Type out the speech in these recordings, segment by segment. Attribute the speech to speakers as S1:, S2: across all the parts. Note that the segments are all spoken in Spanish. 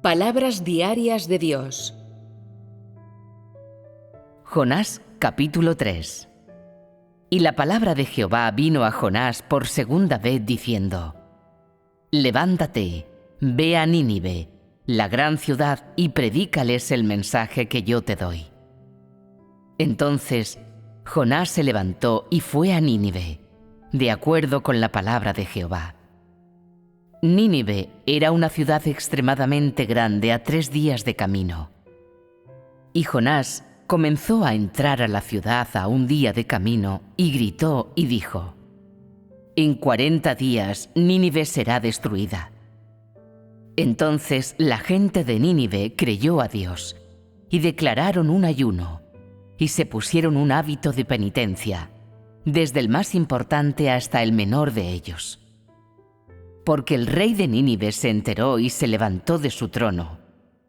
S1: Palabras diarias de Dios.
S2: Jonás, capítulo 3. Y la palabra de Jehová vino a Jonás por segunda vez diciendo: Levántate, ve a Nínive, la gran ciudad, y predícales el mensaje que yo te doy. Entonces Jonás se levantó y fue a Nínive, de acuerdo con la palabra de Jehová. Nínive era una ciudad extremadamente grande a 3 días de camino. Y Jonás comenzó a entrar a la ciudad a 1 día de camino y gritó y dijo: En 40 días Nínive será destruida. Entonces la gente de Nínive creyó a Dios y declararon un ayuno y se pusieron un hábito de penitencia, desde el más importante hasta el menor de ellos. Porque el rey de Nínive se enteró y se levantó de su trono,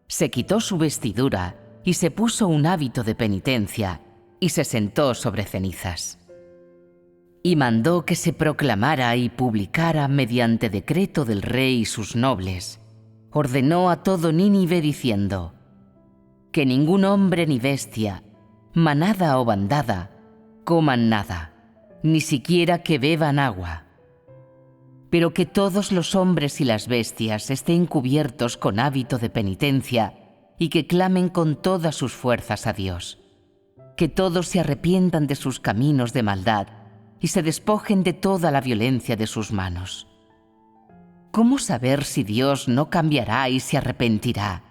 S2: se quitó su vestidura y se puso un hábito de penitencia y se sentó sobre cenizas. Y mandó que se proclamara y publicara mediante decreto del rey y sus nobles. Ordenó a todo Nínive diciendo: Que ningún hombre ni bestia, manada o bandada, coman nada, ni siquiera que beban agua. Pero que todos los hombres y las bestias estén cubiertos con hábito de penitencia y que clamen con todas sus fuerzas a Dios. Que todos se arrepientan de sus caminos de maldad y se despojen de toda la violencia de sus manos. ¿Cómo saber si Dios no cambiará y se arrepentirá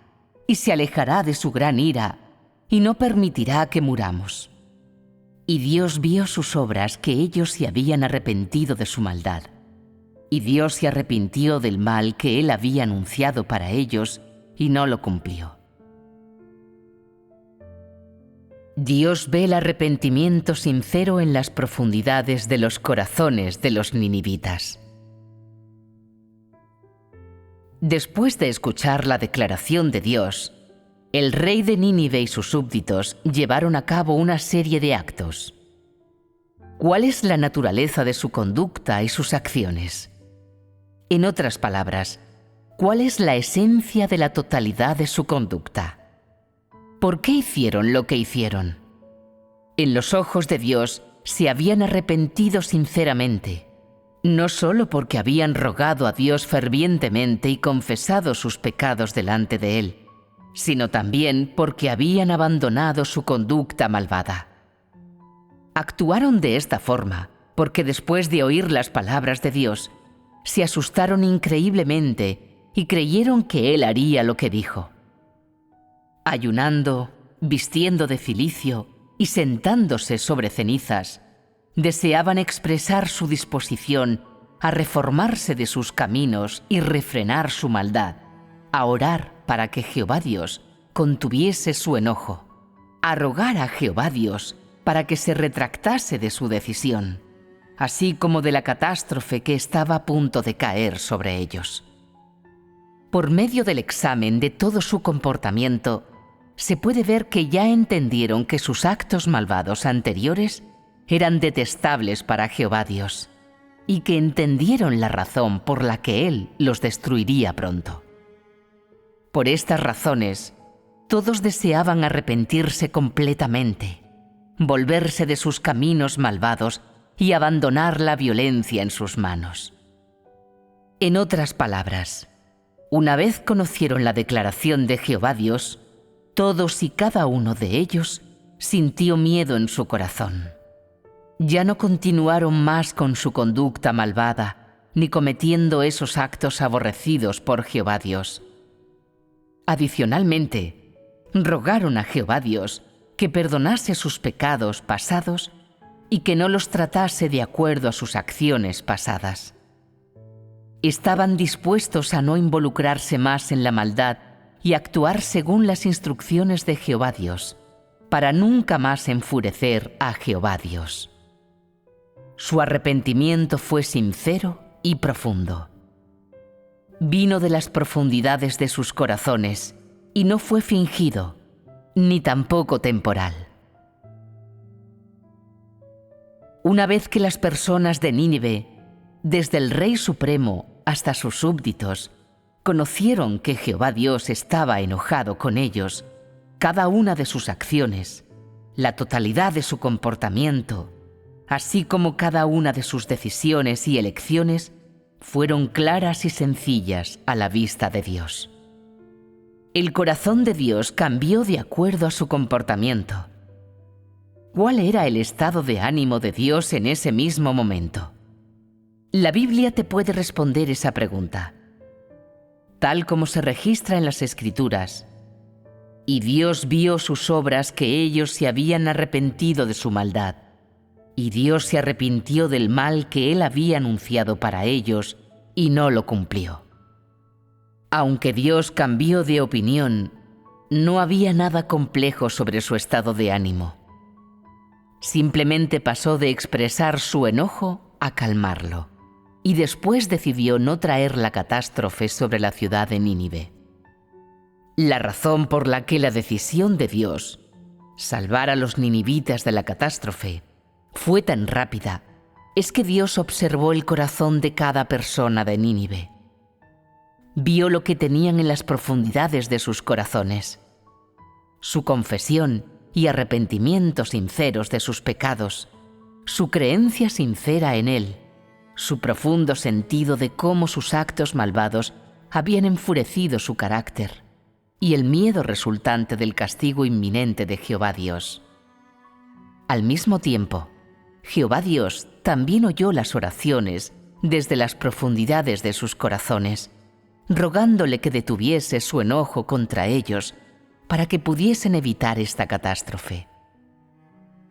S2: y se alejará de su gran ira y no permitirá que muramos? Y Dios vio sus obras, que ellos se habían arrepentido de su maldad. Y Dios se arrepintió del mal que Él había anunciado para ellos y no lo cumplió. Dios ve el arrepentimiento sincero en las profundidades de los corazones de los ninivitas. Después de escuchar la declaración de Dios, el rey de Nínive y sus súbditos llevaron a cabo una serie de actos. ¿Cuál es la naturaleza de su conducta y sus acciones? En otras palabras, ¿cuál es la esencia de la totalidad de su conducta? ¿Por qué hicieron lo que hicieron? En los ojos de Dios se habían arrepentido sinceramente, no solo porque habían rogado a Dios fervientemente y confesado sus pecados delante de Él, sino también porque habían abandonado su conducta malvada. Actuaron de esta forma porque después de oír las palabras de Dios, se asustaron increíblemente y creyeron que Él haría lo que dijo. Ayunando, vistiendo de cilicio y sentándose sobre cenizas, deseaban expresar su disposición a reformarse de sus caminos y refrenar su maldad, a orar para que Jehová Dios contuviese su enojo, a rogar a Jehová Dios para que se retractase de su decisión, así como de la catástrofe que estaba a punto de caer sobre ellos. Por medio del examen de todo su comportamiento, se puede ver que ya entendieron que sus actos malvados anteriores eran detestables para Jehová Dios, y que entendieron la razón por la que Él los destruiría pronto. Por estas razones, todos deseaban arrepentirse completamente, volverse de sus caminos malvados y abandonar la violencia en sus manos. En otras palabras, una vez conocieron la declaración de Jehová Dios, todos y cada uno de ellos sintió miedo en su corazón. Ya no continuaron más con su conducta malvada, ni cometiendo esos actos aborrecidos por Jehová Dios. Adicionalmente, rogaron a Jehová Dios que perdonase sus pecados pasados y que no los tratase de acuerdo a sus acciones pasadas. Estaban dispuestos a no involucrarse más en la maldad y actuar según las instrucciones de Jehová Dios, para nunca más enfurecer a Jehová Dios. Su arrepentimiento fue sincero y profundo. Vino de las profundidades de sus corazones y no fue fingido, ni tampoco temporal. Una vez que las personas de Nínive, desde el Rey Supremo hasta sus súbditos, Conocieron que Jehová Dios estaba enojado con ellos. Cada una de sus acciones, la totalidad de su comportamiento, así como cada una de sus decisiones y elecciones, fueron claras y sencillas a la vista de Dios. El corazón de Dios cambió de acuerdo a su comportamiento. ¿Cuál era el estado de ánimo de Dios en ese mismo momento? La Biblia te puede responder esa pregunta. Tal como se registra en las Escrituras, y Dios vio sus obras, que ellos se habían arrepentido de su maldad, y Dios se arrepintió del mal que Él había anunciado para ellos, y no lo cumplió. Aunque Dios cambió de opinión, no había nada complejo sobre su estado de ánimo. Simplemente pasó de expresar su enojo a calmarlo, y después decidió no traer la catástrofe sobre la ciudad de Nínive. La razón por la que la decisión de Dios, salvar a los ninivitas de la catástrofe, fue tan rápida, es que Dios observó el corazón de cada persona de Nínive. Vio lo que tenían en las profundidades de sus corazones. Su confesión y arrepentimiento sinceros de sus pecados, su creencia sincera en Él, su profundo sentido de cómo sus actos malvados habían enfurecido su carácter, y el miedo resultante del castigo inminente de Jehová Dios. Al mismo tiempo, Jehová Dios también oyó las oraciones desde las profundidades de sus corazones, rogándole que detuviese su enojo contra ellos para que pudiesen evitar esta catástrofe.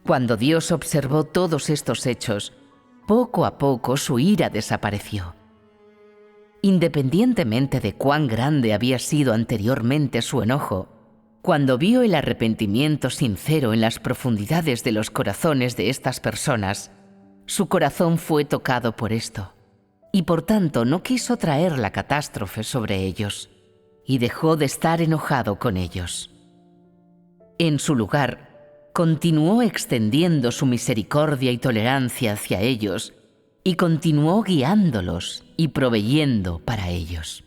S2: Cuando Dios observó todos estos hechos, poco a poco su ira desapareció. Independientemente de cuán grande había sido anteriormente su enojo, cuando vio el arrepentimiento sincero en las profundidades de los corazones de estas personas, su corazón fue tocado por esto, y por tanto no quiso traer la catástrofe sobre ellos, y dejó de estar enojado con ellos. En su lugar, continuó extendiendo su misericordia y tolerancia hacia ellos, y continuó guiándolos y proveyendo para ellos.